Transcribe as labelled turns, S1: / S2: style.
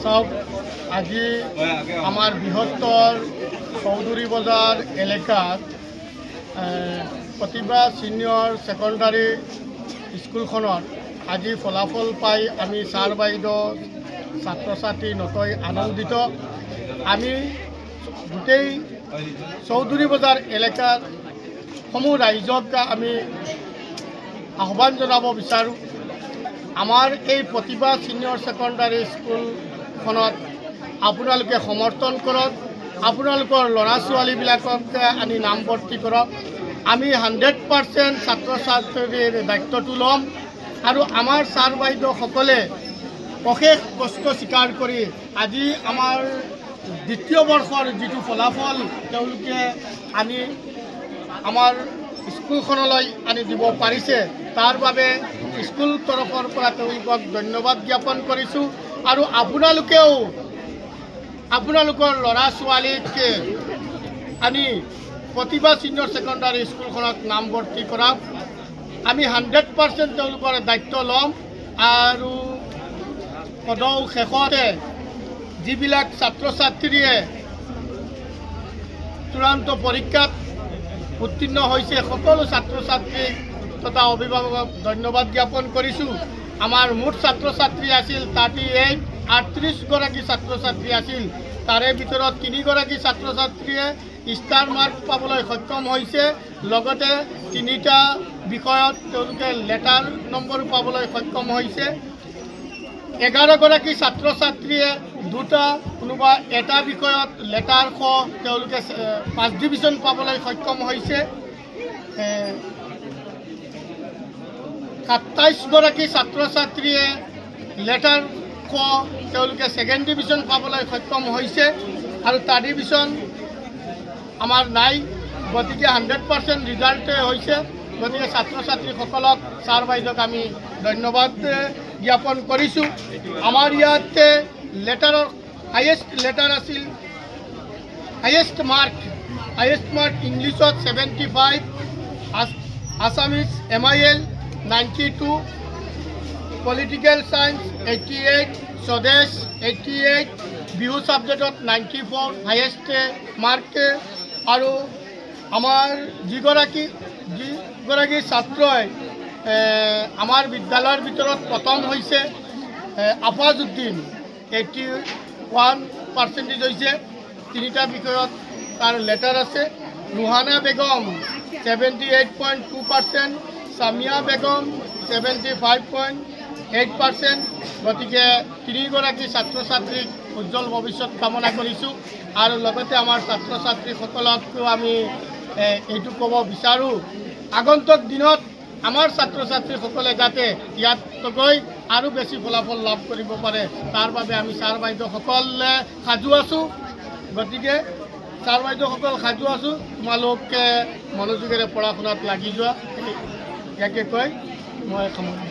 S1: চাওক, আজি আমাৰ বৃহত্তৰ চৌধুৰী বজাৰ এলেকাত প্ৰতিভা ছিনিয়ৰ ছেকেণ্ডাৰী স্কুলখনত আজি ফলাফল পাই আমি ছাৰ বাইদেউ ছাত্ৰ ছাত্ৰী নথৈ আনন্দিত। আমি গোটেই চৌধুৰী বজাৰ এলেকাৰ সমূহ ৰাইজক আমি আহ্বান জনাব বিচাৰোঁ, আমাৰ এই প্ৰতিভা ছিনিয়ৰ ছেকেণ্ডাৰী স্কুলখনত আপোনালোকে সমৰ্থন কৰক, আপোনালোকৰ ল'ৰা ছোৱালীবিলাকক আনি নামভৰ্তি কৰক। আমি 100% ছাত্ৰ ছাত্ৰীৰ দায়িত্বটো ল'ম আৰু আমাৰ ছাৰ বাইদেউসকলে অশেষ কষ্ট স্বীকাৰ কৰি আজি আমাৰ দ্বিতীয় বৰ্ষৰ যিটো ফলাফল তেওঁলোকে আনি আমাৰ স্কুলখনলৈ আনি দিব পাৰিছে, তাৰ বাবে স্কুল তৰফৰ পৰা তেওঁলোকক ধন্যবাদ জ্ঞাপন কৰিছোঁ। আৰু আপোনালোকেও আপোনালোকৰ ল'ৰা ছোৱালীক আনি প্ৰতিভা ছিনিয়ৰ ছেকেণ্ডাৰী স্কুলখনত নামভৰ্তি কৰাওক। আমি 100% তেওঁলোকৰ দায়িত্ব ল'ম। আৰু সদৌ শেষতে যিবিলাক ছাত্ৰ ছাত্ৰীয়ে চূড়ান্ত পৰীক্ষাত উত্তীৰ্ণ হৈছে সকলো ছাত্ৰ ছাত্ৰীক তথা অভিভাৱকক ধন্যবাদ জ্ঞাপন কৰিছোঁ। আমাৰ মুঠ ছাত্ৰ ছাত্ৰী আছিল 38 গৰাকী ছাত্ৰ ছাত্ৰী আছিল, তাৰে ভিতৰত 3 গৰাকী ছাত্ৰ ছাত্ৰীয়ে ষ্টাৰ মাৰ্ক পাবলৈ সক্ষম হৈছে, লগতে 3টা বিষয়ত তেওঁলোকে লেটাৰ নম্বৰ পাবলৈ সক্ষম হৈছে। 11 গৰাকী ছাত্ৰ ছাত্ৰীয়ে কোনোবা এটা বিষয়ত লেটাৰ খ তেওঁলোকে 5 ডিভিজন পাবলৈ সক্ষম হৈছে। 27 গৰাকী ছাত্ৰ ছাত্ৰীয়ে লেটাৰ খ তেওঁলোকে 2nd ডিভিজন পাবলৈ সক্ষম হৈছে আৰু থাৰ্ড ডিভিজন আমাৰ নাই। গতিকে 100% ৰিজাল্টে হৈছে। গতিকে ছাত্ৰ ছাত্ৰীসকলক ছাৰ বাইদেউক আমি ধন্যবাদ জ্ঞাপন কৰিছোঁ। আমাৰ ইয়াত লেটাৰৰ হাইয়েষ্ট লেটাৰ আছিল, হাইয়েষ্ট মাৰ্ক ইংলিছত 75, আছামিজ MIL 92, পলিটিকেল ছায়েন্স 88, স্বদেশ 88, বিহু ছাবজেক্টত 94 হাইয়েষ্ট মাৰ্ক। আৰু আমাৰ যিগৰাকী ছাত্ৰই আমাৰ বিদ্যালয়ৰ ভিতৰত প্ৰথম হৈছে আফাজউদ্দিন 81% হৈছে, 3টা বিষয়ত তাৰ লেটাৰ আছে। ৰুহানা বেগম 78.2%, সামিয়া বেগম 75.8%। গতিকে 3 গৰাকী ছাত্ৰ ছাত্ৰীক উজ্জ্বল ভৱিষ্যত কামনা কৰিছোঁ। আৰু লগতে আমাৰ ছাত্ৰ ছাত্ৰীসকলকো আমি এইটো ক'ব বিচাৰোঁ, আগন্তুক দিনত আমাৰ ছাত্ৰ ছাত্ৰীসকলে যাতে ইয়াতকৈ আৰু বেছি ফলাফল লাভ কৰিব পাৰে, তাৰ বাবে আমি ছাৰ বাইদেউসকলে সাজু আছোঁ। গতিকে ছাৰ বাইদেউসকল সাজু আছোঁ, তোমালোকে মনোযোগেৰে পঢ়া শুনাত লাগি যোৱা, ইয়াকে কৈ মই সামৰণি